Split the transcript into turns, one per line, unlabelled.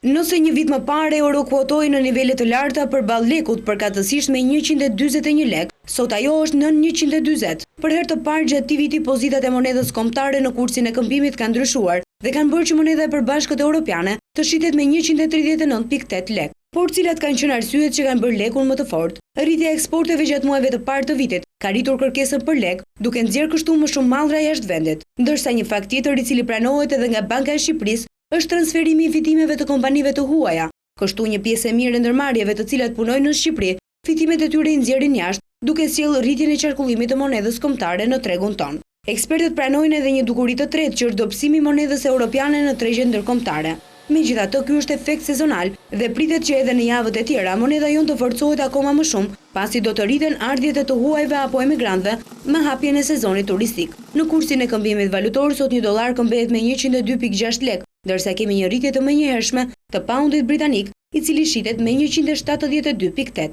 Nëse një vit më parë euro kuotoi në nivele të larta përballë lekut përkatësisht me 141 lek, sot ajo është nën 140. Për herë të parë gjatë këtij viti pozitat e monedhës kombëtare në kursin e këmbimit kanë ndryshuar dhe kanë bërë që monedha e përbashkët europiane të shitet me 139.8 lek. Por cilat kanë qenë arsyet që kanë bërë lekun më të fortë? Rritja e eksporteve gjatë muajve të parë të vitit ka rritur kërkesën për lek, duke nxjerrë kështu më shumë mallra jashtë vendit. Ndërsa një fakt tjetër i cili pranohet edhe nga Banka e Shqipërisë është transferimi i fitimeve të kompanive të huaja. Kështu një pjesë e mirë e ndërmarrjeve të cilat punojnë në Shqipëri, fitimet e tyre i nxjerrin jashtë, duke sjellë rritjen e qarkullimit të monedhës kombëtare në tregun tonë. Ekspertët pranojnë edhe një dukuri të tretë që është dobësimi i monedhës europiane në tregjen ndërkombëtare. Megjithatë, ky është efekt sezonal dhe pritet që edhe në javët e tjera monedha jon të forcohet akoma më shumë, pasi do të rriten ardhjet e të huajve apo emigrantëve me hapjen e sezonit turistik. Në kursin e këmbimit valutor sot një dollar këmbehet me 102.6 lek, ndërsa kemi një rritje të menjëhershme të poundit britanik, i cili shitet me 172.8.